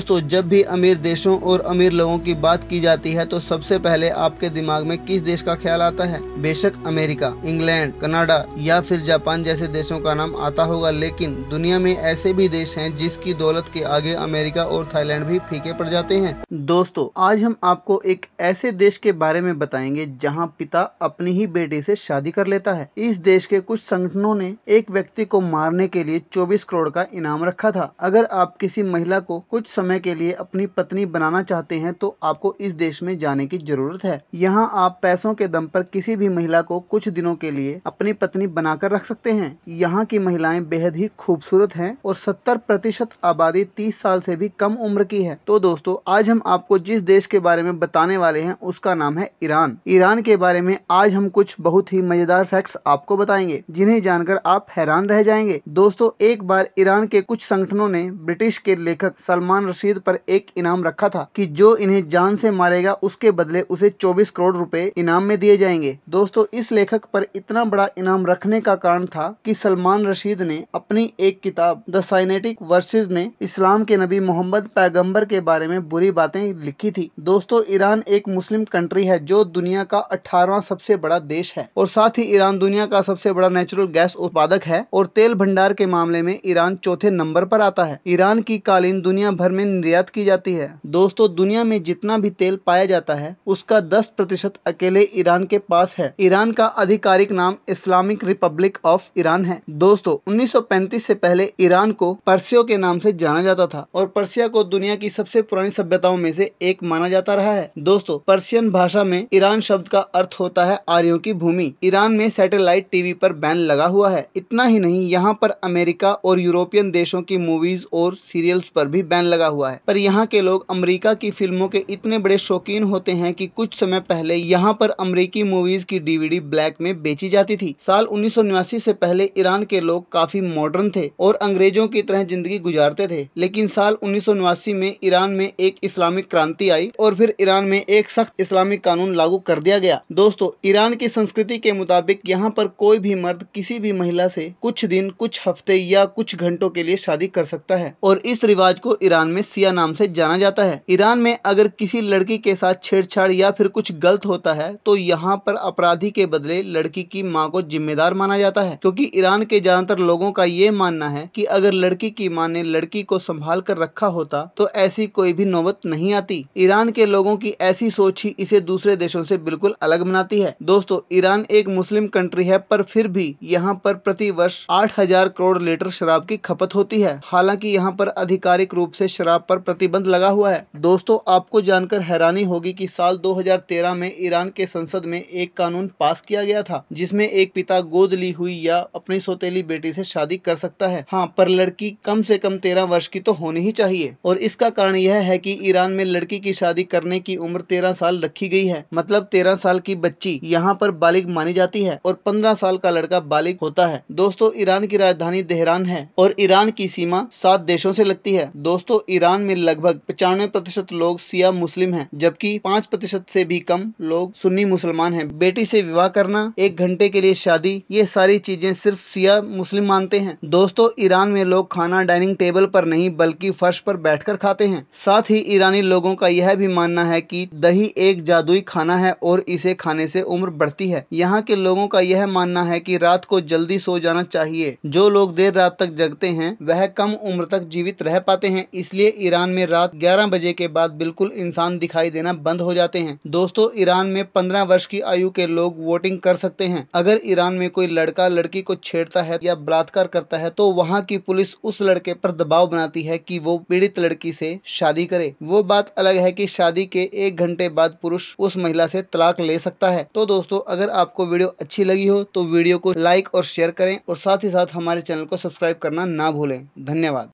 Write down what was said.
दोस्तों, जब भी अमीर देशों और अमीर लोगों की बात की जाती है तो सबसे पहले आपके दिमाग में किस देश का ख्याल आता है? बेशक अमेरिका, इंग्लैंड, कनाडा या फिर जापान जैसे देशों का नाम आता होगा, लेकिन दुनिया में ऐसे भी देश हैं जिसकी दौलत के आगे अमेरिका और थाईलैंड भी फीके पड़ जाते हैं। दोस्तों, आज हम आपको एक ऐसे देश के बारे में बताएंगे जहां पिता अपनी ही बेटी से शादी कर लेता है। इस देश के कुछ संगठनों ने एक व्यक्ति को मारने के लिए 24 करोड़ का इनाम रखा था। अगर आप किसी महिला को कुछ समय के लिए अपनी पत्नी बनाना चाहते हैं तो आपको इस देश में जाने की जरूरत है। यहाँ आप पैसों के दम पर किसी भी महिला को कुछ दिनों के लिए अपनी पत्नी बनाकर रख सकते हैं। यहाँ की महिलाएं बेहद ही खूबसूरत हैं और 70% आबादी 30 साल से भी कम उम्र की है। तो दोस्तों, आज हम आपको जिस देश के बारे में बताने वाले हैं उसका नाम है ईरान। ईरान के बारे में आज हम कुछ बहुत ही मजेदार फैक्ट्स आपको बताएंगे जिन्हें जानकर आप हैरान रह जाएंगे। दोस्तों, एक बार ईरान के कुछ संगठनों ने ब्रिटिश के लेखक सलमान रशीद पर एक इनाम रखा था कि जो इन्हें जान से मारेगा उसके बदले उसे 24 करोड़ रुपए इनाम में दिए जाएंगे। दोस्तों, इस लेखक पर इतना बड़ा इनाम रखने का कारण था कि सलमान रशीद ने अपनी एक किताब द साइनेटिक वर्सेस में इस्लाम के नबी मोहम्मद पैगंबर के बारे में बुरी बातें लिखी थी। दोस्तों, ईरान एक मुस्लिम कंट्री है जो दुनिया का 18वां सबसे बड़ा देश है और साथ ही ईरान दुनिया का सबसे बड़ा नेचुरल गैस उत्पादक है और तेल भंडार के मामले में ईरान चौथे नंबर पर आता है। ईरान की कालीन दुनिया भर में निर्यात की जाती है। दोस्तों, दुनिया में जितना भी तेल पाया जाता है उसका 10% अकेले ईरान के पास है। ईरान का आधिकारिक नाम इस्लामिक रिपब्लिक ऑफ ईरान है। दोस्तों, 1935 से पहले ईरान को पर्सियों के नाम से जाना जाता था और पर्सिया को दुनिया की सबसे पुरानी सभ्यताओं में से एक माना जाता रहा है। दोस्तों, पर्शियन भाषा में ईरान शब्द का अर्थ होता है आर्यों की भूमि। ईरान में सैटेलाइट टीवी पर बैन लगा हुआ है। इतना ही नहीं, यहाँ पर अमेरिका और यूरोपियन देशों की मूवीज और सीरियल्स पर भी बैन लगा हुआ है। पर यहाँ के लोग अमेरिका की फिल्मों के इतने बड़े शौकीन होते हैं कि कुछ समय पहले यहाँ पर अमेरिकी मूवीज की डीवीडी ब्लैक में बेची जाती थी। साल 1989 से पहले ईरान के लोग काफी मॉडर्न थे और अंग्रेजों की तरह जिंदगी गुजारते थे, लेकिन साल 1989 में ईरान में एक इस्लामिक क्रांति आई और फिर ईरान में एक सख्त इस्लामिक कानून लागू कर दिया गया। दोस्तों, ईरान की संस्कृति के मुताबिक यहाँ पर कोई भी मर्द किसी भी महिला से कुछ दिन, कुछ हफ्ते या कुछ घंटों के लिए शादी कर सकता है और इस रिवाज को ईरान में सिया नाम से जाना जाता है। ईरान में अगर किसी लड़की के साथ छेड़छाड़ या फिर कुछ गलत होता है तो यहाँ पर अपराधी के बदले लड़की की माँ को जिम्मेदार माना जाता है, क्योंकि ईरान के ज्यादातर लोगों का ये मानना है कि अगर लड़की की माँ ने लड़की को संभाल कर रखा होता तो ऐसी कोई भी नौबत नहीं आती। ईरान के लोगों की ऐसी सोच ही इसे दूसरे देशों से बिल्कुल अलग बनाती है। दोस्तों, ईरान एक मुस्लिम कंट्री है पर फिर भी यहाँ पर प्रति वर्ष 8000 करोड़ लीटर शराब की खपत होती है। हालांकि यहाँ पर आधिकारिक रूप से शराब पर प्रतिबंध लगा हुआ है। दोस्तों, आपको जानकर हैरानी होगी कि साल 2013 में ईरान के संसद में एक कानून पास किया गया था जिसमें एक पिता गोद ली हुई या अपनी सौतेली बेटी से शादी कर सकता है। हाँ, पर लड़की कम से कम 13 वर्ष की तो होनी ही चाहिए और इसका कारण यह है कि ईरान में लड़की की शादी करने की उम्र 13 साल रखी गई है। मतलब 13 साल की बच्ची यहाँ पर बालिग मानी जाती है और 15 साल का लड़का बालिग होता है। दोस्तों, ईरान की राजधानी तेहरान है और ईरान की सीमा 7 देशों से लगती है। दोस्तों, ईरान में लगभग 95% लोग शिया मुस्लिम हैं, जबकि 5% से भी कम लोग सुन्नी मुसलमान हैं। बेटी से विवाह करना, 1 घंटे के लिए शादी, ये सारी चीजें सिर्फ शिया मुस्लिम मानते हैं। दोस्तों, ईरान में लोग खाना डाइनिंग टेबल पर नहीं बल्कि फर्श पर बैठकर खाते हैं। साथ ही ईरानी लोगों का यह भी मानना है कि दही एक जादुई खाना है और इसे खाने से उम्र बढ़ती है। यहाँ के लोगों का यह मानना है कि रात को जल्दी सो जाना चाहिए। जो लोग देर रात तक जगते हैं वह कम उम्र तक जीवित रह पाते हैं, इसलिए ईरान में रात 11 बजे के बाद बिल्कुल इंसान दिखाई देना बंद हो जाते हैं। दोस्तों, ईरान में 15 वर्ष की आयु के लोग वोटिंग कर सकते हैं। अगर ईरान में कोई लड़का लड़की को छेड़ता है या बलात्कार करता है तो वहाँ की पुलिस उस लड़के पर दबाव बनाती है कि वो पीड़ित लड़की से शादी करे। वो बात अलग है कि शादी के 1 घंटे बाद पुरुष उस महिला से तलाक ले सकता है। तो दोस्तों, अगर आपको वीडियो अच्छी लगी हो तो वीडियो को लाइक और शेयर करें और साथ ही साथ हमारे चैनल को सब्सक्राइब करना ना भूलें। धन्यवाद।